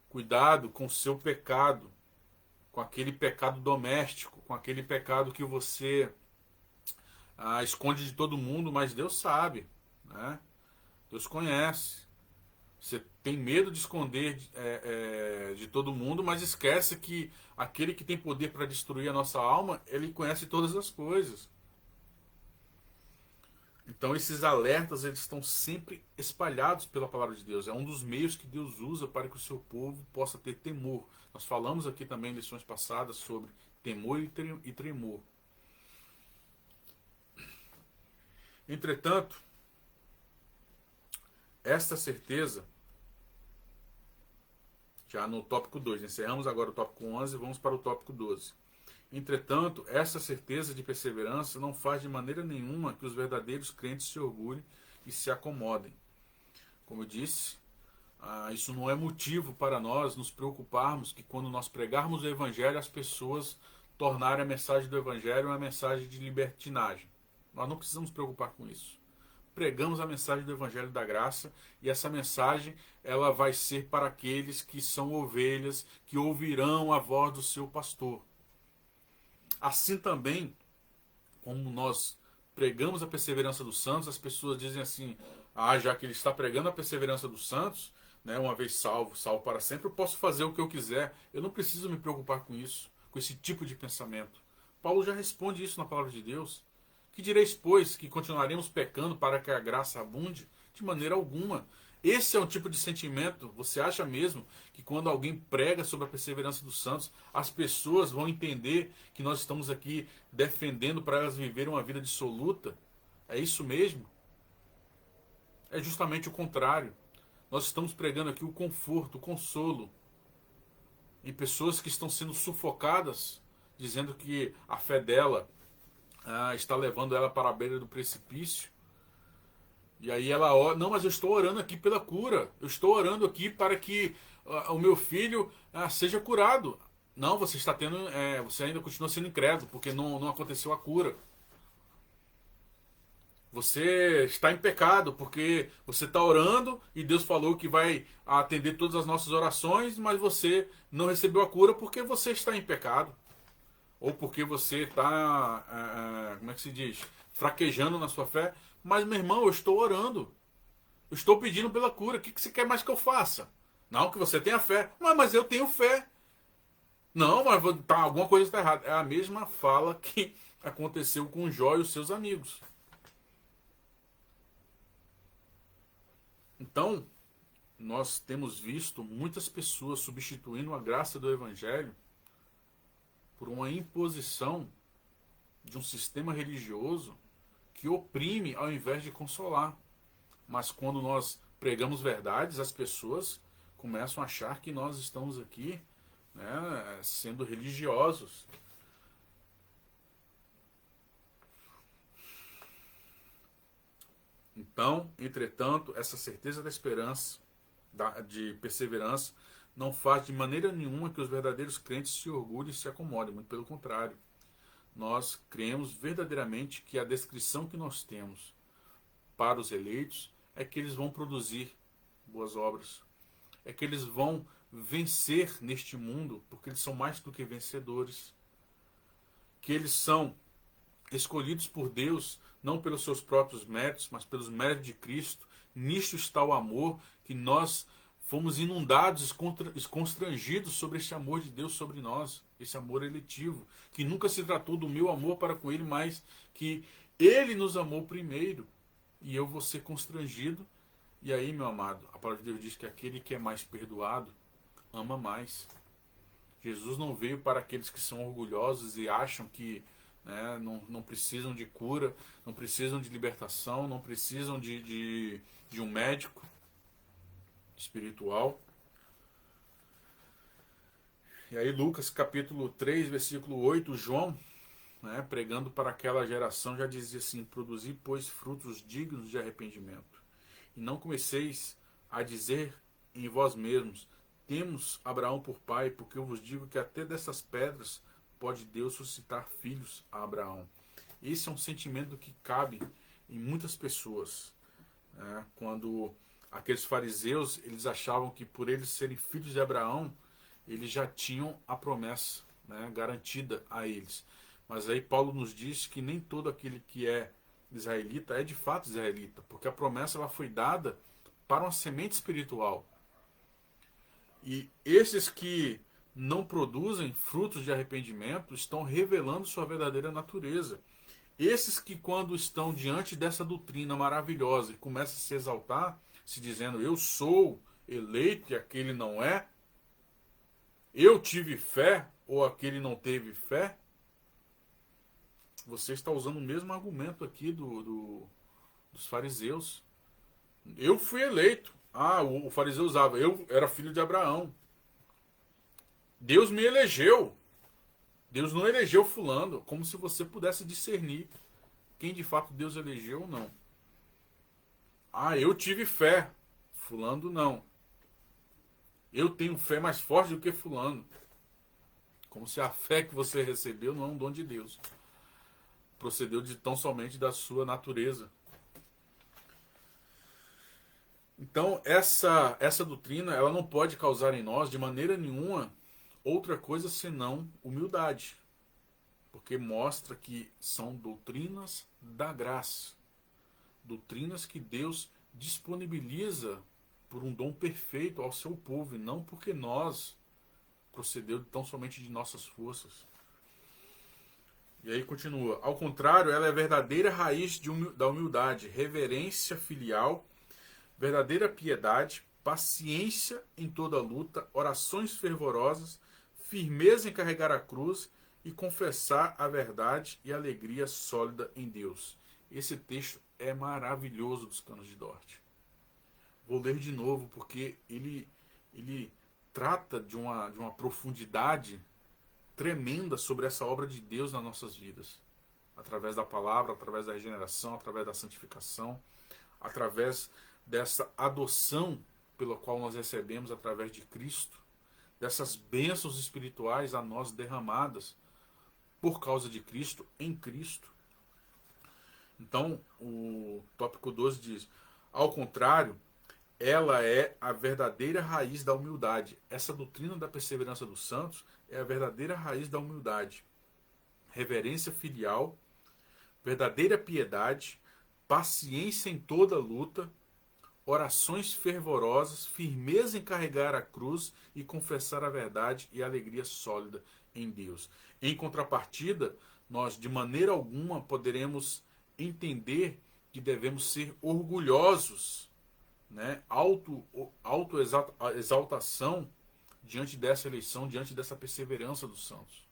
Cuidado com o seu pecado, com aquele pecado doméstico, com aquele pecado que você esconde de todo mundo, mas Deus sabe, né? Deus conhece. Você tem medo de esconder de todo mundo, mas esquece que aquele que tem poder para destruir a nossa alma, ele conhece todas as coisas. Então esses alertas, eles estão sempre espalhados pela palavra de Deus. É um dos meios que Deus usa para que o seu povo possa ter temor. Nós falamos aqui também em lições passadas sobre temor e tremor. Entretanto, esta certeza, já no tópico 2, encerramos agora o tópico 11 e vamos para o tópico 12. Entretanto, essa certeza de perseverança não faz de maneira nenhuma que os verdadeiros crentes se orgulhem e se acomodem. Como eu disse, isso não é motivo para nós nos preocuparmos que quando nós pregarmos o Evangelho, as pessoas tornarem a mensagem do Evangelho uma mensagem de libertinagem. Nós não precisamos nos preocupar com isso. Pregamos a mensagem do Evangelho da Graça e essa mensagem ela vai ser para aqueles que são ovelhas, que ouvirão a voz do seu pastor. Assim também, como nós pregamos a perseverança dos santos, as pessoas dizem assim, já que ele está pregando a perseverança dos santos, né, uma vez salvo, salvo para sempre, eu posso fazer o que eu quiser, eu não preciso me preocupar com isso, com esse tipo de pensamento. Paulo já responde isso na palavra de Deus. Que direis, pois, que continuaremos pecando para que a graça abunde? De maneira alguma. Esse é um tipo de sentimento, você acha mesmo que quando alguém prega sobre a perseverança dos santos, as pessoas vão entender que nós estamos aqui defendendo para elas viverem uma vida dissoluta? É isso mesmo? É justamente o contrário. Nós estamos pregando aqui o conforto, o consolo em pessoas que estão sendo sufocadas, dizendo que a fé dela está levando ela para a beira do precipício. E aí ela ora, não, mas eu estou orando aqui pela cura. Eu estou orando aqui para que o meu filho seja curado. Não, você está tendo, você ainda continua sendo incrédulo, porque não aconteceu a cura. Você está em pecado, porque você está orando e Deus falou que vai atender todas as nossas orações, mas você não recebeu a cura porque você está em pecado. Ou porque você está, como é que se diz? Fraquejando na sua fé. Mas, meu irmão, eu estou orando. Eu estou pedindo pela cura. O que você quer mais que eu faça? Não, que você tenha fé. Mas eu tenho fé. Não, mas alguma coisa está errada. É a mesma fala que aconteceu com Jó e os seus amigos. Então, nós temos visto muitas pessoas substituindo a graça do Evangelho por uma imposição de um sistema religioso que oprime ao invés de consolar. Mas quando nós pregamos verdades, as pessoas começam a achar que nós estamos aqui, né, sendo religiosos. Então, entretanto, essa certeza da esperança, de perseverança, não faz de maneira nenhuma que os verdadeiros crentes se orgulhem e se acomodem, muito pelo contrário. Nós cremos verdadeiramente que a descrição que nós temos para os eleitos é que eles vão produzir boas obras, é que eles vão vencer neste mundo, porque eles são mais do que vencedores, que eles são escolhidos por Deus, não pelos seus próprios méritos, mas pelos méritos de Cristo. Nisto está o amor, que nós fomos inundados, constrangidos sobre esse amor de Deus sobre nós, esse amor eletivo, que nunca se tratou do meu amor para com Ele, mas que Ele nos amou primeiro, e eu vou ser constrangido. E aí, meu amado, a palavra de Deus diz que aquele que é mais perdoado, ama mais. Jesus não veio para aqueles que são orgulhosos e acham que não precisam de cura, não precisam de libertação, não precisam de um médico espiritual. E aí Lucas capítulo 3, versículo 8, João, pregando para aquela geração, já dizia assim: produzi, pois, frutos dignos de arrependimento. E não comeceis a dizer em vós mesmos, temos Abraão por pai, porque eu vos digo que até dessas pedras pode Deus suscitar filhos a Abraão. Esse é um sentimento que cabe em muitas pessoas, né? Quando aqueles fariseus, eles achavam que por eles serem filhos de Abraão, eles já tinham a promessa, né, garantida a eles. Mas aí Paulo nos diz que nem todo aquele que é israelita é de fato israelita, porque a promessa ela foi dada para uma semente espiritual. E esses que não produzem frutos de arrependimento estão revelando sua verdadeira natureza. Esses que, quando estão diante dessa doutrina maravilhosa e começam a se exaltar, se dizendo eu sou eleito e aquele não é, eu tive fé ou aquele não teve fé, você está usando o mesmo argumento aqui dos fariseus. Eu fui eleito. Ah, o fariseu usava, eu era filho de Abraão. Deus me elegeu. Deus não elegeu fulano, como se você pudesse discernir quem de fato Deus elegeu ou não. Ah, eu tive fé. Fulano não. Eu tenho fé mais forte do que fulano. Como se a fé que você recebeu não é um dom de Deus. Procedeu de tão somente da sua natureza. Então, essa doutrina, ela não pode causar em nós, de maneira nenhuma, outra coisa senão humildade. Porque mostra que são doutrinas da graça. Doutrinas que Deus disponibiliza por um dom perfeito ao seu povo, e não porque nós procedeu tão somente de nossas forças. E aí continua. Ao contrário, ela é a verdadeira raiz da humildade, reverência filial, verdadeira piedade, paciência em toda luta, orações fervorosas, firmeza em carregar a cruz e confessar a verdade e alegria sólida em Deus. Esse texto é maravilhoso dos Canos de Dort. Vou ler de novo porque ele trata de uma profundidade tremenda sobre essa obra de Deus nas nossas vidas. Através da palavra, através da regeneração, através da santificação, através dessa adoção pela qual nós recebemos através de Cristo, dessas bênçãos espirituais a nós derramadas por causa de Cristo, em Cristo. Então, o tópico 12 diz, ao contrário, ela é a verdadeira raiz da humildade. Essa doutrina da perseverança dos santos é a verdadeira raiz da humildade. Reverência filial, verdadeira piedade, paciência em toda luta, orações fervorosas, firmeza em carregar a cruz e confessar a verdade e alegria sólida em Deus. Em contrapartida, nós de maneira alguma poderemos entender que devemos ser orgulhosos, né? Auto-exaltação diante dessa eleição, diante dessa perseverança dos santos.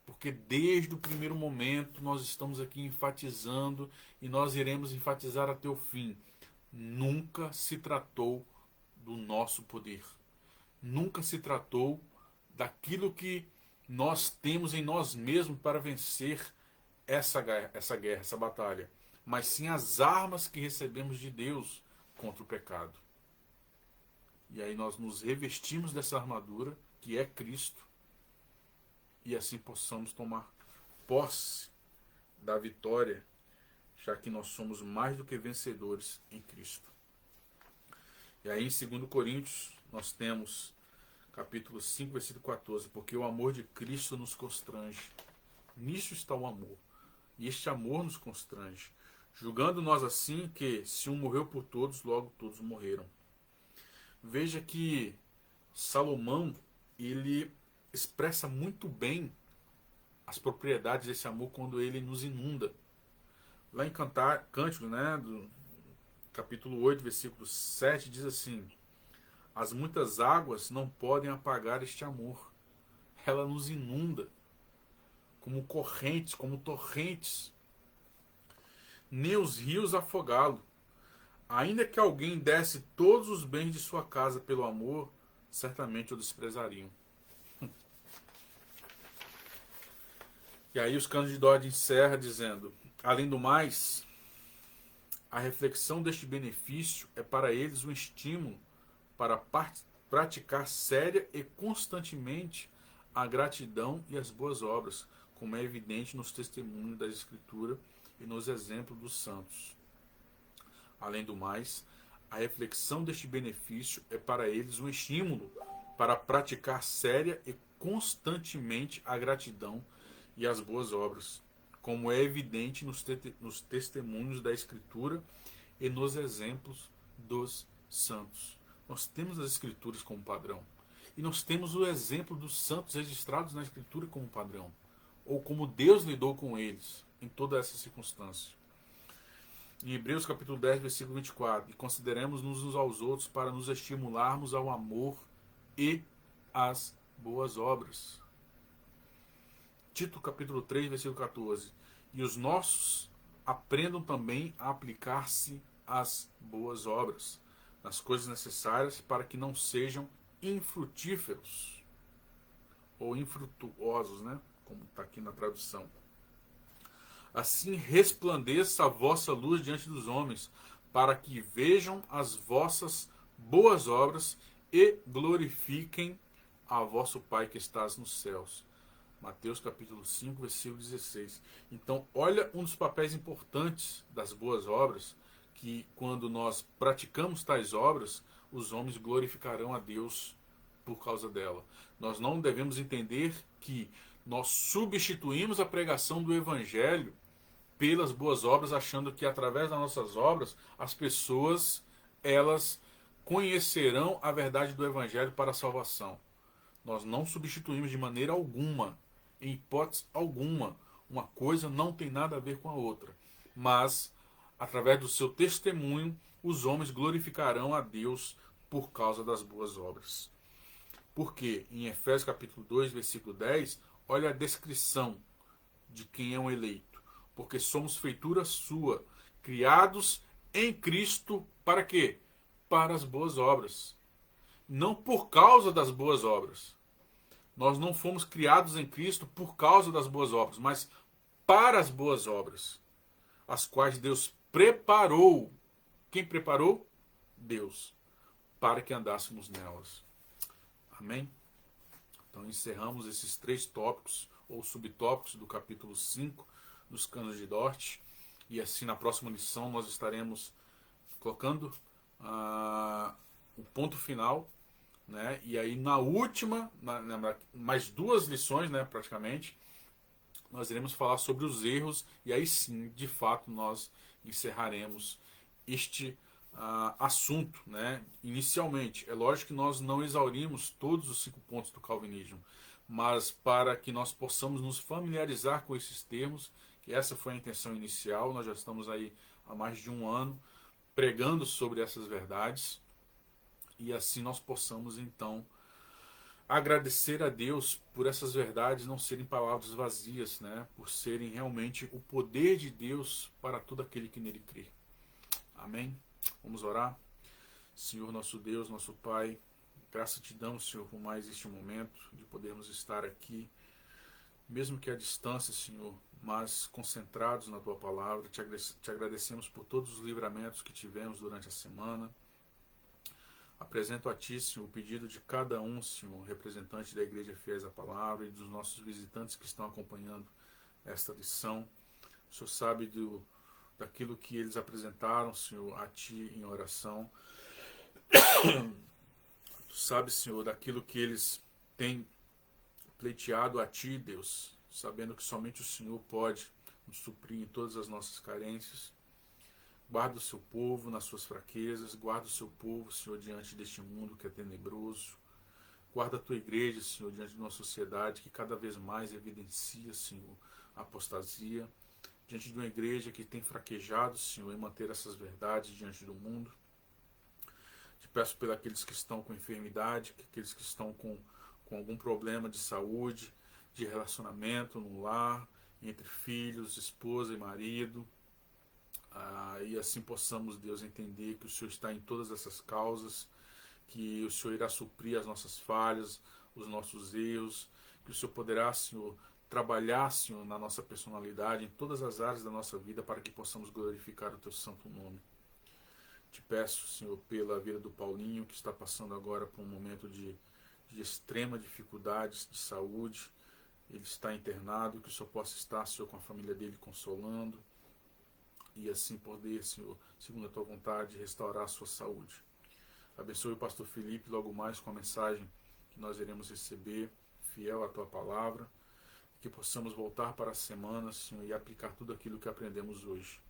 Porque desde o primeiro momento nós estamos aqui enfatizando e nós iremos enfatizar até o fim. Nunca se tratou do nosso poder. Nunca se tratou daquilo que nós temos em nós mesmos para vencer essa guerra, essa batalha. Mas sim as armas que recebemos de Deus contra o pecado. E aí nós nos revestimos dessa armadura, que é Cristo, e assim possamos tomar posse da vitória, já que nós somos mais do que vencedores em Cristo. E aí em 2 Coríntios nós temos capítulo 5, versículo 14, porque o amor de Cristo nos constrange. Nisso está o amor. E este amor nos constrange, julgando nós assim que, se um morreu por todos, logo todos morreram. Veja que Salomão, ele expressa muito bem as propriedades desse amor quando ele nos inunda. Lá em Cântico, né, do capítulo 8, versículo 7, diz assim, as muitas águas não podem apagar este amor. Ela nos inunda como correntes, como torrentes. Nem os rios afogá-lo. Ainda que alguém desse todos os bens de sua casa pelo amor, certamente o desprezariam. E aí os Canos de Dort encerra dizendo, além do mais, a reflexão deste benefício é para eles um estímulo para praticar séria e constantemente a gratidão e as boas obras, como é evidente nos testemunhos da Escritura e nos exemplos dos santos. Além do mais, a reflexão deste benefício é para eles um estímulo para praticar séria e constantemente a gratidão e as boas obras, como é evidente nos testemunhos da Escritura e nos exemplos dos santos. Nós temos as Escrituras como padrão. E nós temos o exemplo dos santos registrados na Escritura como padrão. Ou como Deus lidou com eles em toda essa circunstância. Em Hebreus capítulo 10, versículo 24. E consideremos-nos uns aos outros para nos estimularmos ao amor e às boas obras. Tito capítulo 3, versículo 14. E os nossos aprendam também a aplicar-se às boas obras, nas coisas necessárias, para que não sejam infrutíferos ou infrutuosos, né? Como está aqui na tradução. Assim resplandeça a vossa luz diante dos homens, para que vejam as vossas boas obras e glorifiquem a vosso Pai que estás nos céus. Mateus capítulo 5, versículo 16. Então, olha um dos papéis importantes das boas obras, que quando nós praticamos tais obras, os homens glorificarão a Deus por causa dela. Nós não devemos entender que nós substituímos a pregação do Evangelho pelas boas obras, achando que através das nossas obras as pessoas elas conhecerão a verdade do Evangelho para a salvação. Nós não substituímos de maneira alguma, em hipótese alguma. Uma coisa não tem nada a ver com a outra. Mas, através do seu testemunho, os homens glorificarão a Deus por causa das boas obras. Porque em Efésios capítulo 2, versículo 10, olha a descrição de quem é um eleito. Porque somos feitura sua, criados em Cristo para quê? Para as boas obras. Não por causa das boas obras. Nós não fomos criados em Cristo por causa das boas obras, mas para as boas obras, as quais Deus preparou. Quem preparou? Deus, para que andássemos nelas. Amém? Então encerramos esses 3 tópicos ou subtópicos do capítulo 5 dos Canos de Dort. E assim na próxima lição nós estaremos colocando o ponto final, né? E aí na última, mais 2 lições, né, praticamente, nós iremos falar sobre os erros e aí sim, de fato, nós encerraremos este assunto, né? Inicialmente, é lógico que nós não exaurimos todos os 5 pontos do calvinismo, mas para que nós possamos nos familiarizar com esses termos, que essa foi a intenção inicial. Nós já estamos aí há mais de 1 ano pregando sobre essas verdades, e assim nós possamos então agradecer a Deus por essas verdades não serem palavras vazias, né? Por serem realmente o poder de Deus para todo aquele que nele crê. Amém? Vamos orar. Senhor nosso Deus, nosso Pai, graça te damos, Senhor, por mais este momento de podermos estar aqui, mesmo que à distância, Senhor, mas concentrados na Tua Palavra. Te agradecemos por todos os livramentos que tivemos durante a semana. Apresento a Ti, Senhor, o pedido de cada um, Senhor, representante da Igreja Fiéis à Palavra, e dos nossos visitantes que estão acompanhando esta lição. O Senhor sabe daquilo que eles apresentaram, Senhor, a Ti em oração. Tu sabes, Senhor, daquilo que eles têm pleiteado a Ti, Deus, sabendo que somente o Senhor pode nos suprir em todas as nossas carências. Guarda o seu povo nas suas fraquezas, guarda o seu povo, Senhor, diante deste mundo que é tenebroso. Guarda a tua igreja, Senhor, diante de uma sociedade que cada vez mais evidencia, Senhor, a apostasia. Diante de uma igreja que tem fraquejado, Senhor, em manter essas verdades diante do mundo. Te peço pelos aqueles que estão com enfermidade, aqueles que estão com algum problema de saúde, de relacionamento no lar, entre filhos, esposa e marido. E assim possamos, Deus, entender que o Senhor está em todas essas causas, que o Senhor irá suprir as nossas falhas, os nossos erros, que o Senhor poderá, Senhor, trabalhar, Senhor, na nossa personalidade, em todas as áreas da nossa vida, para que possamos glorificar o Teu santo nome. Te peço, Senhor, pela vida do Paulinho, que está passando agora por um momento de extrema dificuldade de saúde. Ele está internado, que o Senhor possa estar, Senhor, com a família dele consolando e assim poder, Senhor, segundo a tua vontade, restaurar a sua saúde. Abençoe o pastor Felipe logo mais com a mensagem que nós iremos receber, fiel à tua palavra, que possamos voltar para a semana, Senhor, e aplicar tudo aquilo que aprendemos hoje.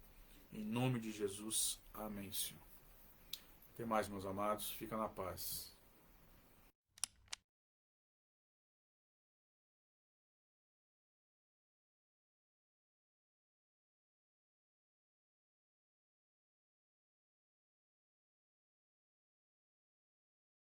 Em nome de Jesus, amém, Senhor. Até mais, meus amados, fica na paz.